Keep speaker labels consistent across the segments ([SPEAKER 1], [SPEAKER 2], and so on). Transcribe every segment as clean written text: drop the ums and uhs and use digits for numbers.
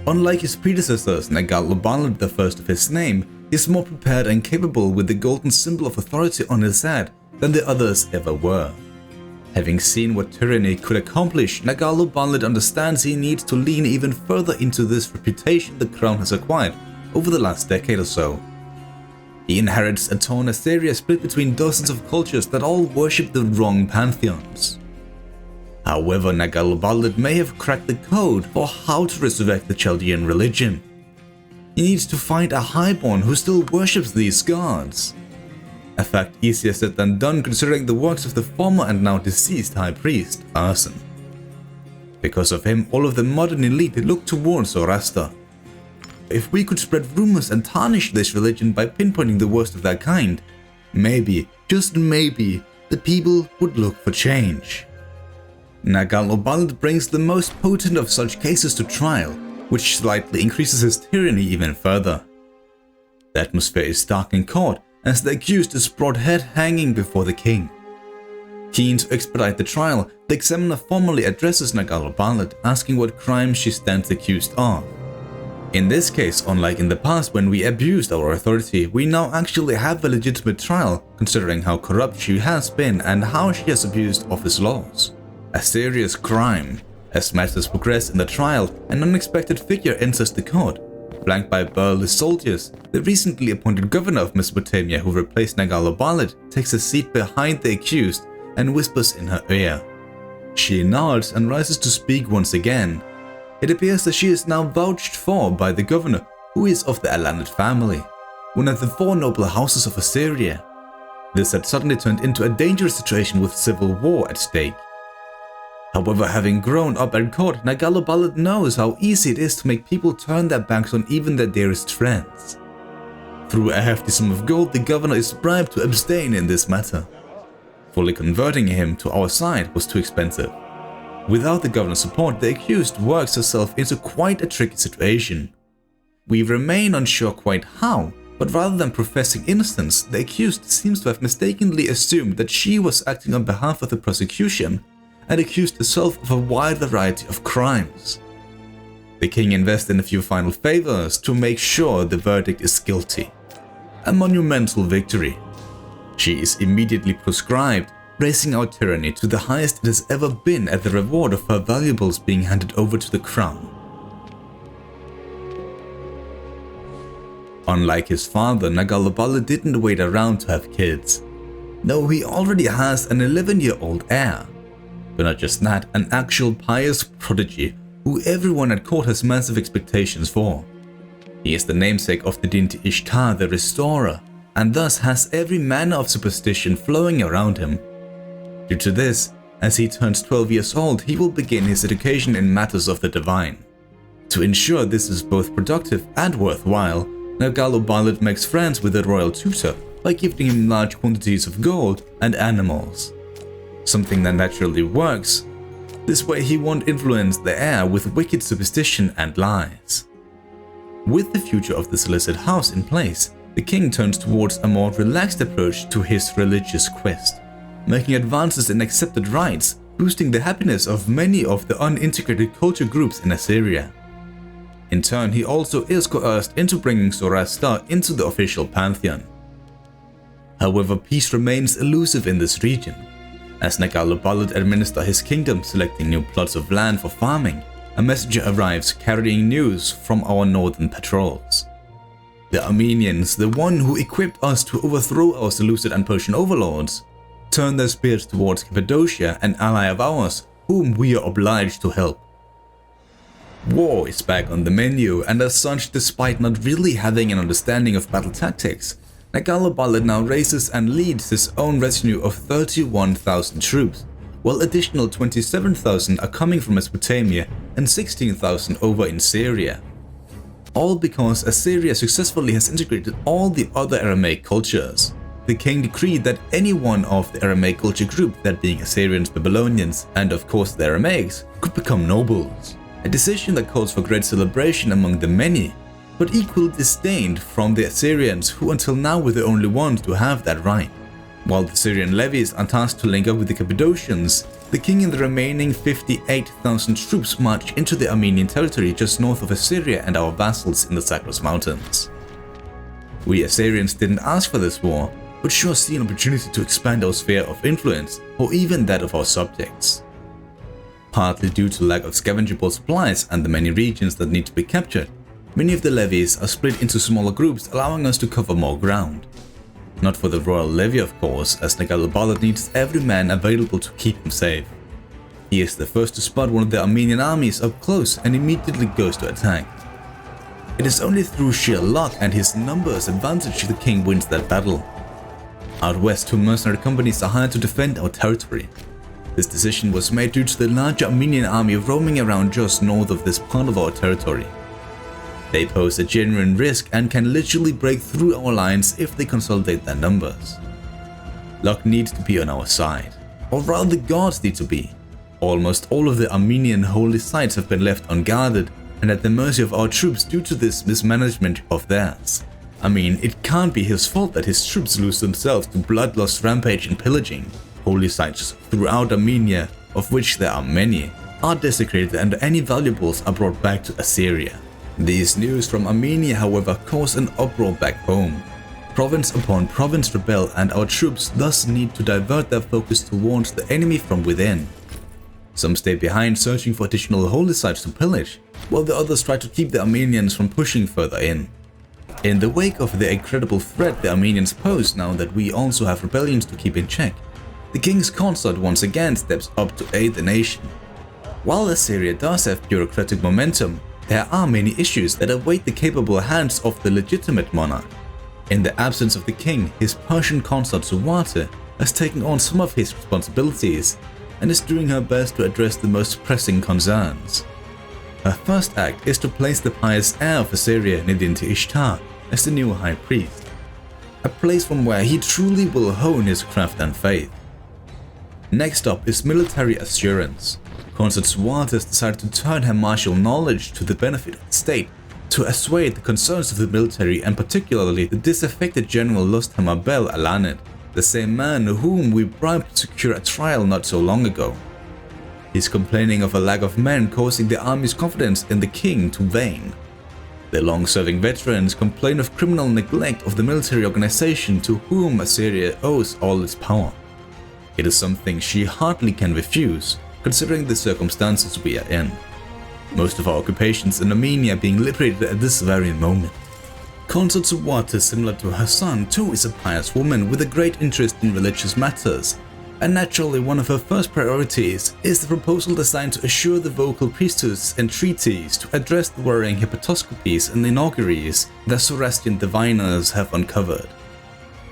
[SPEAKER 1] Unlike his predecessors, Nagal-ubalid, the first of his name, is more prepared and capable with the golden symbol of authority on his head than the others ever were. Having seen what tyranny could accomplish, Nagal-ubalid understands he needs to lean even further into this reputation the crown has acquired over the last decade or so. He inherits a torn Assyria split between dozens of cultures that all worship the wrong pantheons. However, Nagal-ubalid may have cracked the code for how to resurrect the Chaldean religion. He needs to find a highborn who still worships these gods. A fact easier said than done considering the works of the former and now deceased high priest, Persian. Because of him, all of the modern elite look towards Zoroaster. If we could spread rumors and tarnish this religion by pinpointing the worst of their kind, maybe, just maybe, the people would look for change. Nagal-ubalid brings the most potent of such cases to trial, which slightly increases his tyranny even further. The atmosphere is dark in court as the accused is brought head hanging before the king. Keen to expedite the trial, the examiner formally addresses Nagal-ubalid, asking what crime she stands accused of. In this case, unlike in the past when we abused our authority, we now actually have a legitimate trial, considering how corrupt she has been and how she has abused office laws. A serious crime. As matters progress in the trial, an unexpected figure enters the court. Flanked by burly soldiers, the recently appointed governor of Mesopotamia who replaced Nagal-ubalid takes a seat behind the accused and whispers in her ear. She nods and rises to speak once again. It appears that she is now vouched for by the governor, who is of the Alanid family, one of the four noble houses of Assyria. This had suddenly turned into a dangerous situation with civil war at stake. However, having grown up at court, Nagal-ubalid knows how easy it is to make people turn their backs on even their dearest friends. Through a hefty sum of gold, the governor is bribed to abstain in this matter. Fully converting him to our side was too expensive. Without the governor's support, the accused works herself into quite a tricky situation. We remain unsure quite how, but rather than professing innocence, the accused seems to have mistakenly assumed that she was acting on behalf of the prosecution and accused herself of a wide variety of crimes. The king invests in a few final favors to make sure the verdict is guilty. A monumental victory. She is immediately proscribed, raising our tyranny to the highest it has ever been at the reward of her valuables being handed over to the crown. Unlike his father, Nagal-ubalid didn't wait around to have kids. No, he already has an 11-year-old heir. But not just that, an actual pious prodigy who everyone at court has massive expectations for. He is the namesake of the deity Ishtar, the Restorer, and thus has every manner of superstition flowing around him. Due to this, as he turns 12 years old, he will begin his education in matters of the divine. To ensure this is both productive and worthwhile, Nagal-ubalid makes friends with the royal tutor by gifting him large quantities of gold and animals. Something that naturally works. This way he won't influence the heir with wicked superstition and lies. With the future of the Seleukid house in place, the king turns towards a more relaxed approach to his religious quest, making advances in accepted rites, boosting the happiness of many of the unintegrated culture groups in Assyria. In turn, he also is coerced into bringing Zoroaster into the official pantheon. However, peace remains elusive in this region. As Nagal-ubalid administers his kingdom, selecting new plots of land for farming, a messenger arrives carrying news from our northern patrols. The Armenians, the one who equipped us to overthrow our Seleukid and Persian overlords, turn their spears towards Cappadocia, an ally of ours, whom we are obliged to help. War is back on the menu, and as such, despite not really having an understanding of battle tactics, Nagal-ubalid now raises and leads his own retinue of 31,000 troops, while additional 27,000 are coming from Mesopotamia and 16,000 over in Syria. All because Assyria successfully has integrated all the other Aramaic cultures. The king decreed that any one of the Aramaic culture group, that being Assyrians, Babylonians, and of course the Aramaics, could become nobles. A decision that calls for great celebration among the many, but equally disdained from the Assyrians, who until now were the only ones to have that right. While the Syrian levies are tasked to link up with the Cappadocians, the king and the remaining 58,000 troops march into the Armenian territory just north of Assyria and our vassals in the Zagros Mountains. We Assyrians didn't ask for this war, but sure see an opportunity to expand our sphere of influence, or even that of our subjects. Partly due to lack of scavengeable supplies and the many regions that need to be captured, many of the levies are split into smaller groups, allowing us to cover more ground. Not for the royal levy, of course, as Nagalabalat needs every man available to keep him safe. He is the first to spot one of the Armenian armies up close and immediately goes to attack. It is only through sheer luck and his numbers advantage the king wins that battle. Out west, 2 mercenary companies are hired to defend our territory. This decision was made due to the larger Armenian army roaming around just north of this part of our territory. They pose a genuine risk and can literally break through our lines if they consolidate their numbers. Luck needs to be on our side, or rather the gods need to be. Almost all of the Armenian holy sites have been left unguarded and at the mercy of our troops due to this mismanagement of theirs. I mean, it can't be his fault that his troops lose themselves to bloodlust rampage and pillaging. Holy sites throughout Armenia, of which there are many, are desecrated and any valuables are brought back to Assyria. These news from Armenia, however, cause an uproar back home. Province upon province rebel and our troops thus need to divert their focus towards the enemy from within. Some stay behind searching for additional holy sites to pillage, while the others try to keep the Armenians from pushing further in. In the wake of the incredible threat the Armenians pose now that we also have rebellions to keep in check, the king's consort once again steps up to aid the nation. While Assyria does have bureaucratic momentum, there are many issues that await the capable hands of the legitimate monarch. In the absence of the king, his Persian consort Suwarte has taken on some of his responsibilities and is doing her best to address the most pressing concerns. Her first act is to place the pious heir of Assyria, Nidinti Ishtar, as the new high priest, a place from where he truly will hone his craft and faith. Next up is military assurance. Consort Suwarte has decided to turn her martial knowledge to the benefit of the state, to assuage the concerns of the military and particularly the disaffected General Losthammer Bel Alanet, the same man whom we bribed to secure a trial not so long ago. He's complaining of a lack of men, causing the army's confidence in the king to wane. The long-serving veterans complain of criminal neglect of the military organization to whom Assyria owes all its power. It is something she hardly can refuse, considering the circumstances we are in. Most of our occupations in Armenia being liberated at this very moment. Consort Suwarte, similar to her son, too is a pious woman with a great interest in religious matters, and naturally one of her first priorities is the proposal designed to assure the vocal priesthoods and treaties to address the worrying hypatoscopies and inauguries that Zoroastrian diviners have uncovered.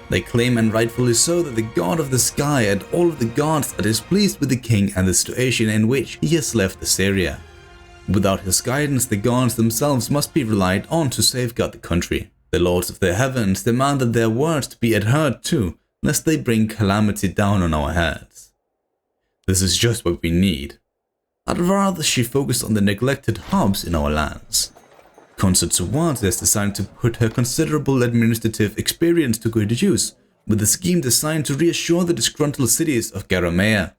[SPEAKER 1] They claim, and rightfully so, that the god of the sky and all of the gods are displeased with the king and the situation in which he has left Assyria. Without his guidance, the gods themselves must be relied on to safeguard the country. The lords of the heavens demand that their words to be adhered to, lest they bring calamity down on our heads. This is just what we need. I'd rather she focused on the neglected hubs in our lands. Consort Suwarte has decided to put her considerable administrative experience to good use, with a scheme designed to reassure the disgruntled cities of Garamea.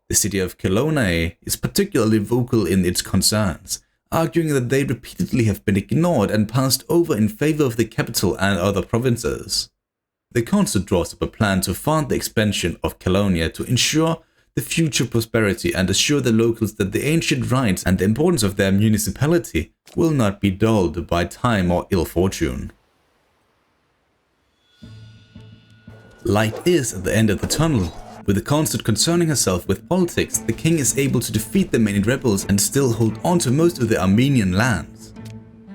[SPEAKER 1] The city of Kelowna is particularly vocal in its concerns, arguing that they repeatedly have been ignored and passed over in favor of the capital and other provinces. The consort draws up a plan to fund the expansion of Kelowna to ensure the future prosperity and assure the locals that the ancient rights and the importance of their municipality will not be dulled by time or ill fortune. Light is at the end of the tunnel. With the consort concerning herself with politics, the king is able to defeat the many rebels and still hold on to most of the Armenian lands.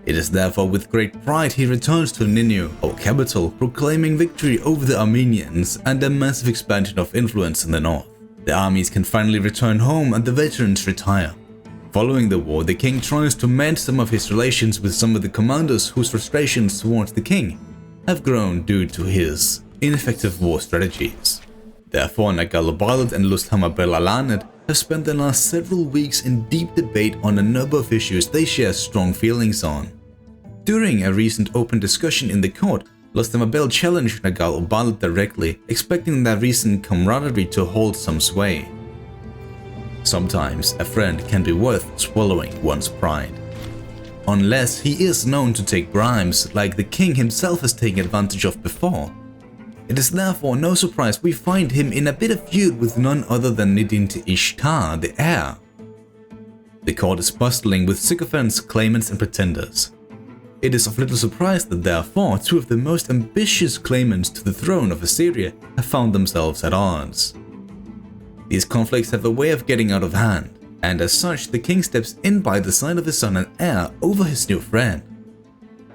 [SPEAKER 1] It is therefore with great pride he returns to Ninu, our capital, proclaiming victory over the Armenians and a massive expansion of influence in the north. The armies can finally return home and the veterans retire. Following the war, the king tries to mend some of his relations with some of the commanders whose frustrations towards the king have grown due to his ineffective war strategies. Therefore, Nagalabalat and Losthammer Bel Alanet have spent the last several weeks in deep debate on a number of issues they share strong feelings on. During a recent open discussion in the court, Losthemabel challenged Nagal-ubalid directly, expecting their recent camaraderie to hold some sway. Sometimes a friend can be worth swallowing one's pride. Unless he is known to take bribes like the king himself has taken advantage of before. It is therefore no surprise we find him in a bit of feud with none other than Ishtar, the heir. The court is bustling with sycophants, claimants and pretenders. It is of little surprise that therefore two of the most ambitious claimants to the throne of Assyria have found themselves at odds. These conflicts have a way of getting out of hand, and as such the king steps in by the side of his son and heir over his new friend.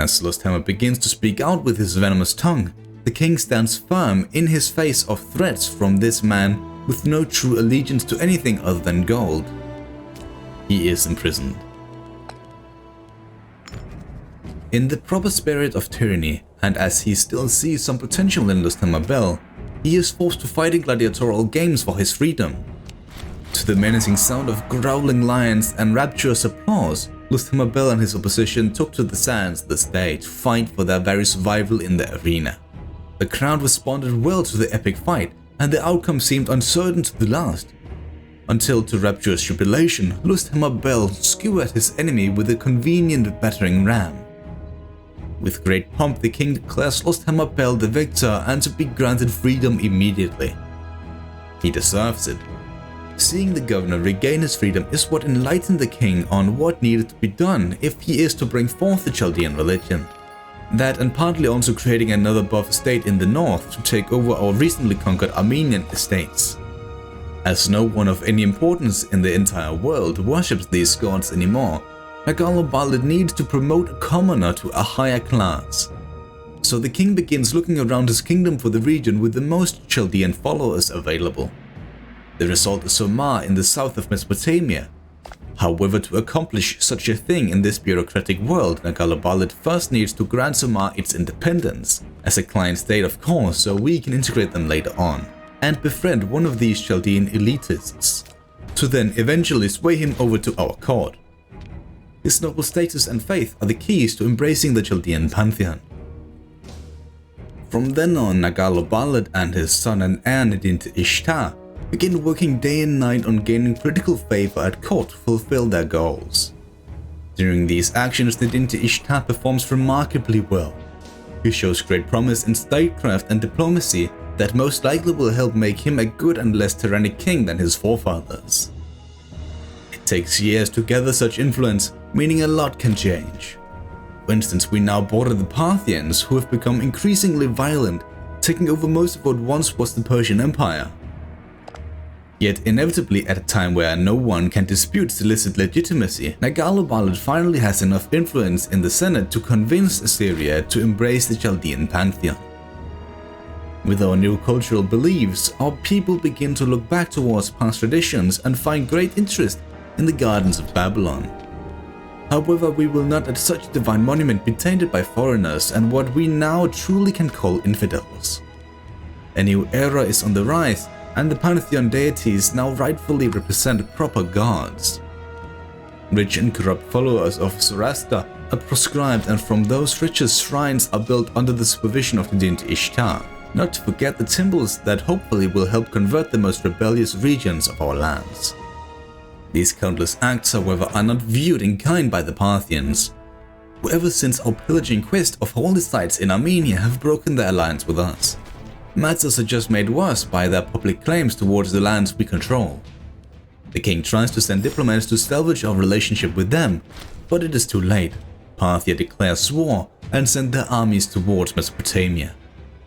[SPEAKER 1] As Losthammer begins to speak out with his venomous tongue, the king stands firm in his face of threats from this man with no true allegiance to anything other than gold. He is imprisoned. In the proper spirit of tyranny, and as he still sees some potential in Losthammer, he is forced to fight in gladiatorial games for his freedom. To the menacing sound of growling lions and rapturous applause, Losthammer and his opposition took to the sands this day to fight for their very survival in the arena. The crowd responded well to the epic fight, and the outcome seemed uncertain to the last. Until to rapturous jubilation, Losthammer skewered his enemy with a convenient battering ram. With great pomp, the king declares Losthammer the victor and to be granted freedom immediately. He deserves it. Seeing the governor regain his freedom is what enlightened the king on what needed to be done if he is to bring forth the Chaldean religion. That and partly also creating another buffer state in the north to take over our recently conquered Armenian estates. As no one of any importance in the entire world worships these gods anymore, Nagal-ubalid needs to promote a commoner to a higher class. So the king begins looking around his kingdom for the region with the most Chaldean followers available. The result is Sumer in the south of Mesopotamia. However, to accomplish such a thing in this bureaucratic world, Nagal-ubalid first needs to grant Sumer its independence, as a client state of course, so we can integrate them later on, and befriend one of these Chaldean elitists, to then eventually sway him over to our court. His noble status and faith are the keys to embracing the Chaldean pantheon. From then on, Nagal-ubalid and his son and heir Ishtar begin working day and night on gaining critical favor at court to fulfill their goals. During these actions, Ishtar performs remarkably well. He shows great promise in statecraft and diplomacy that most likely will help make him a good and less tyrannic king than his forefathers. It takes years to gather such influence, meaning a lot can change. For instance, we now border the Parthians, who have become increasingly violent, taking over most of what once was the Persian Empire. Yet inevitably, at a time where no one can dispute Seleucid legitimacy, Nagal-ubalid finally has enough influence in the Senate to convince Assyria to embrace the Chaldean pantheon. With our new cultural beliefs, our people begin to look back towards past traditions and find great interest in the gardens of Babylon. However, we will not let such a divine monument be tainted by foreigners and what we now truly can call infidels. A new era is on the rise, and the pantheon deities now rightfully represent proper gods. Rich and corrupt followers of Zoroaster are proscribed, and from those riches shrines are built under the supervision of the deity Ishtar, not to forget the temples that hopefully will help convert the most rebellious regions of our lands. These countless acts, however, are not viewed in kind by the Parthians, who ever since our pillaging quest of holy sites in Armenia have broken their alliance with us. Matters are just made worse by their public claims towards the lands we control. The king tries to send diplomats to salvage our relationship with them, but it is too late. Parthia declares war and send their armies towards Mesopotamia.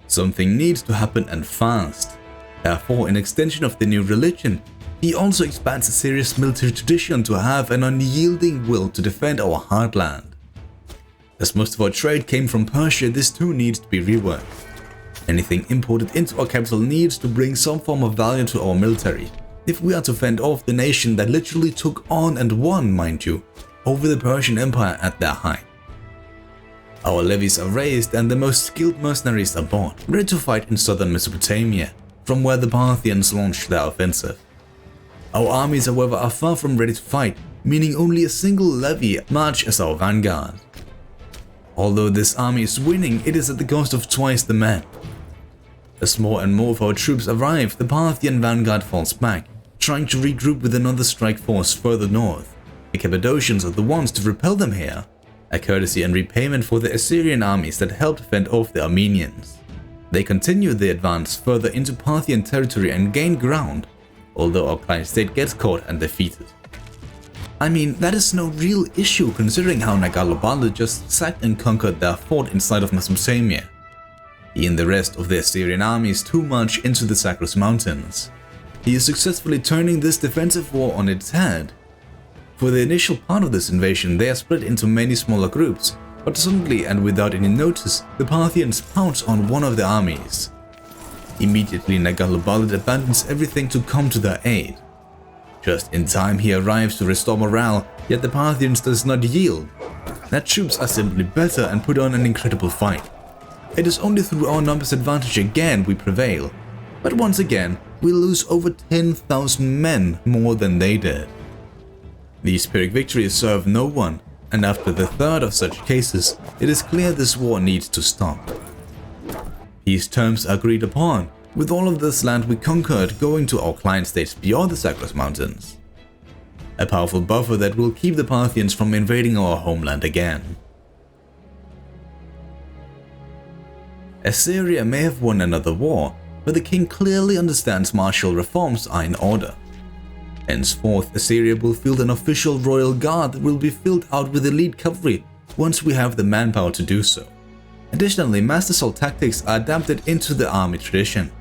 [SPEAKER 1] Something needs to happen, and fast. Therefore, in extension of the new religion, he also expands Assyria's military tradition to have an unyielding will to defend our heartland. As most of our trade came from Persia, this too needs to be reworked. Anything imported into our capital needs to bring some form of value to our military, if we are to fend off the nation that literally took on and won, mind you, over the Persian Empire at their height. Our levies are raised and the most skilled mercenaries are bought, ready to fight in southern Mesopotamia, from where the Parthians launched their offensive. Our armies, however, are far from ready to fight, meaning only a single levy march as our vanguard. Although this army is winning, it is at the cost of twice the men. As more and more of our troops arrive, the Parthian vanguard falls back, trying to regroup with another strike force further north. The Cappadocians are the ones to repel them here, a courtesy and repayment for the Assyrian armies that helped fend off the Armenians. They continue the advance further into Parthian territory and gain ground, although our client state gets caught and defeated. I mean, that is no real issue considering how Nagalo-Balad just sacked and conquered their fort inside of Mesopotamia. He and the rest of the Assyrian armies too much into the Zagros Mountains. He is successfully turning this defensive war on its head. For the initial part of this invasion, they are split into many smaller groups, but suddenly and without any notice, the Parthians pounce on one of the armies. Immediately, Nagalo-Balad abandons everything to come to their aid. Just in time, he arrives to restore morale, yet the Parthians does not yield. Their troops are simply better and put on an incredible fight. It is only through our numbers advantage again we prevail, but once again, we lose over 10,000 men more than they did. These Pyrrhic victories serve no one, and after the third of such cases, it is clear this war needs to stop. Peace terms are agreed upon, with all of this land we conquered going to our client states beyond the Zagros Mountains. A powerful buffer that will keep the Parthians from invading our homeland again. Assyria may have won another war, but the king clearly understands martial reforms are in order. Henceforth, Assyria will field an official royal guard that will be filled out with elite cavalry once we have the manpower to do so. Additionally, mass assault tactics are adapted into the army tradition.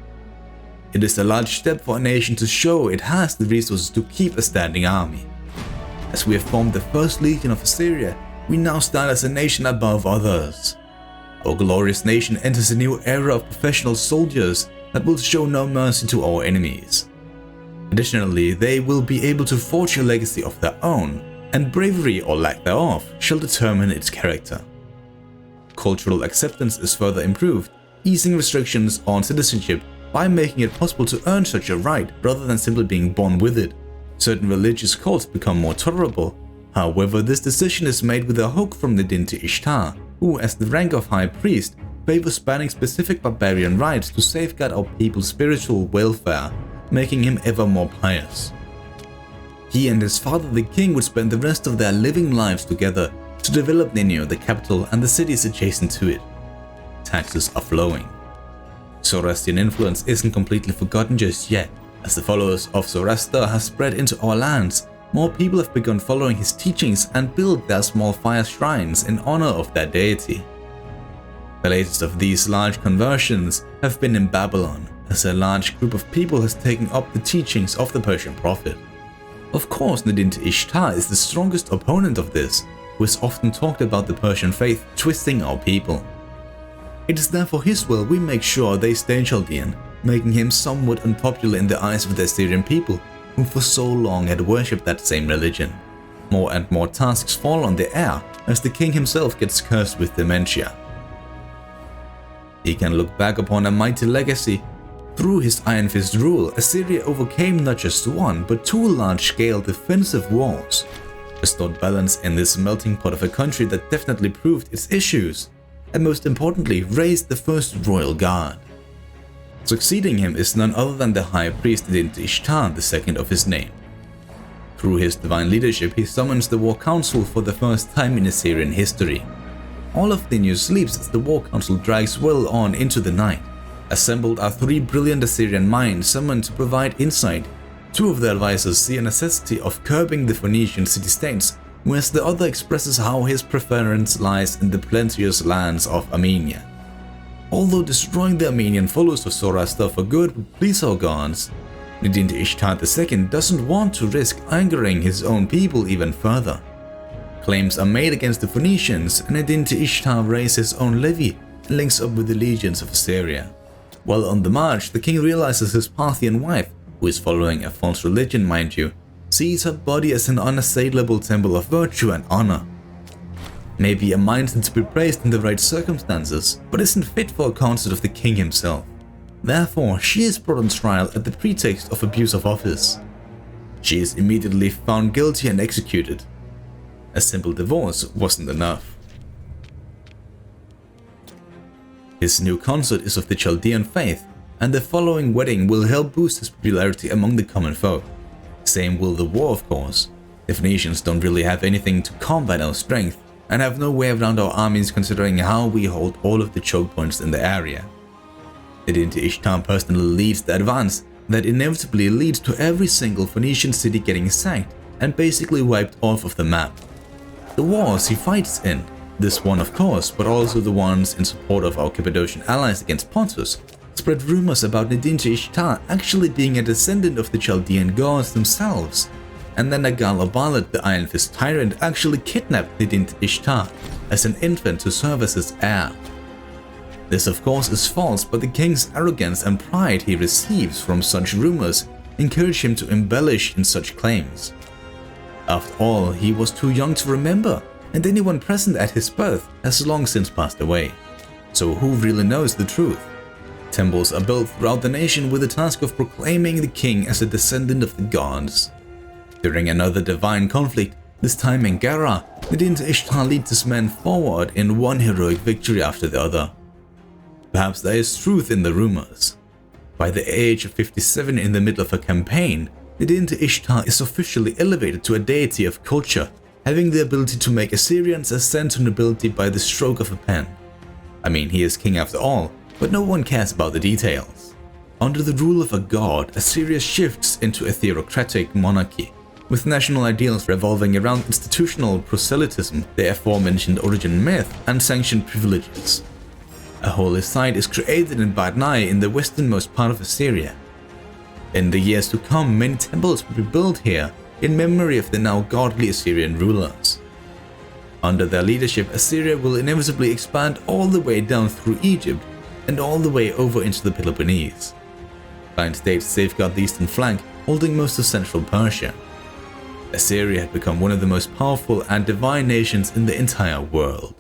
[SPEAKER 1] It is a large step for a nation to show it has the resources to keep a standing army. As we have formed the first legion of Assyria, we now stand as a nation above others. Our glorious nation enters a new era of professional soldiers that will show no mercy to our enemies. Additionally, they will be able to forge a legacy of their own, and bravery or lack thereof shall determine its character. Cultural acceptance is further improved, easing restrictions on citizenship by making it possible to earn such a right rather than simply being born with it. Certain religious cults become more tolerable. However, this decision is made with a hook from the deity Ishtar, who, as the rank of high priest, favors banning specific barbarian rites to safeguard our people's spiritual welfare, making him ever more pious. He and his father the king would spend the rest of their living lives together to develop Nineveh, the capital, and the cities adjacent to it. Taxes are flowing. Zoroastrian influence isn't completely forgotten just yet. As the followers of Zoroaster have spread into our lands, more people have begun following his teachings and built their small fire shrines in honor of their deity. The latest of these large conversions have been in Babylon, as a large group of people has taken up the teachings of the Persian prophet. Of course, Nadinta Ishtar is the strongest opponent of this, who has often talked about the Persian faith twisting our people. It is therefore his will we make sure they stay Chaldean, making him somewhat unpopular in the eyes of the Assyrian people, who for so long had worshipped that same religion. More and more tasks fall on the heir, as the king himself gets cursed with dementia. He can look back upon a mighty legacy. Through his Iron Fist rule, Assyria overcame not just one, but two large-scale defensive wars, restored balance in this melting pot of a country that definitely proved its issues, and most importantly, raised the first royal guard. Succeeding him is none other than the high priest Nadinta Ishtar, the second of his name. Through his divine leadership, he summons the War Council for the first time in Assyrian history. All of the news sleeps as the War Council drags well on into the night. Assembled are three brilliant Assyrian minds summoned to provide insight. Two of the advisors see a necessity of curbing the Phoenician city-states, whereas the other expresses how his preference lies in the plenteous lands of Armenia. Although destroying the Armenian followers of Zoroaster for good would please our gods, Nadinta Ishtar II doesn't want to risk angering his own people even further. Claims are made against the Phoenicians, and Nadinta Ishtar raises his own levy and links up with the legions of Assyria. While on the march, the king realizes his Parthian wife, who is following a false religion mind you, sees her body as an unassailable temple of virtue and honor. Maybe a mind to be praised in the right circumstances, but isn't fit for a consort of the king himself. Therefore, she is brought on trial at the pretext of abuse of office. She is immediately found guilty and executed. A simple divorce wasn't enough. His new consort is of the Chaldean faith, and the following wedding will help boost his popularity among the common folk. Same will the war, of course. The Phoenicians don't really have anything to combat our strength, and have no way around our armies considering how we hold all of the choke points in the area. The deity Ishtar personally leads the advance that inevitably leads to every single Phoenician city getting sacked and basically wiped off of the map. The wars he fights in, this one of course, but also the ones in support of our Cappadocian allies against Pontus, spread rumors about the deity Ishtar actually being a descendant of the Chaldean gods themselves, and then Nagal-Obalad, the Iron Fist tyrant, actually kidnapped the deity Ishtar as an infant to serve as his heir. This of course is false, but the king's arrogance and pride he receives from such rumors encourage him to embellish in such claims. After all, he was too young to remember, and anyone present at his birth has long since passed away. So who really knows the truth? Temples are built throughout the nation with the task of proclaiming the king as a descendant of the gods. During another divine conflict, this time in Gara, the deity Ishtar leads his men forward in one heroic victory after the other. Perhaps there is truth in the rumors. By the age of 57 in the middle of a campaign, the deity Ishtar is officially elevated to a deity of culture, having the ability to make Assyrians ascend to nobility by the stroke of a pen. I mean, he is king after all, but no one cares about the details. Under the rule of a god, Assyria shifts into a theocratic monarchy, with national ideals revolving around institutional proselytism, the aforementioned origin myth, and sanctioned privileges. A holy site is created in Badnai in the westernmost part of Assyria. In the years to come, many temples will be built here in memory of the now godly Assyrian rulers. Under their leadership, Assyria will inevitably expand all the way down through Egypt and all the way over into the Peloponnese. Client states safeguard the eastern flank, holding most of central Persia. Assyria had become one of the most powerful and divine nations in the entire world.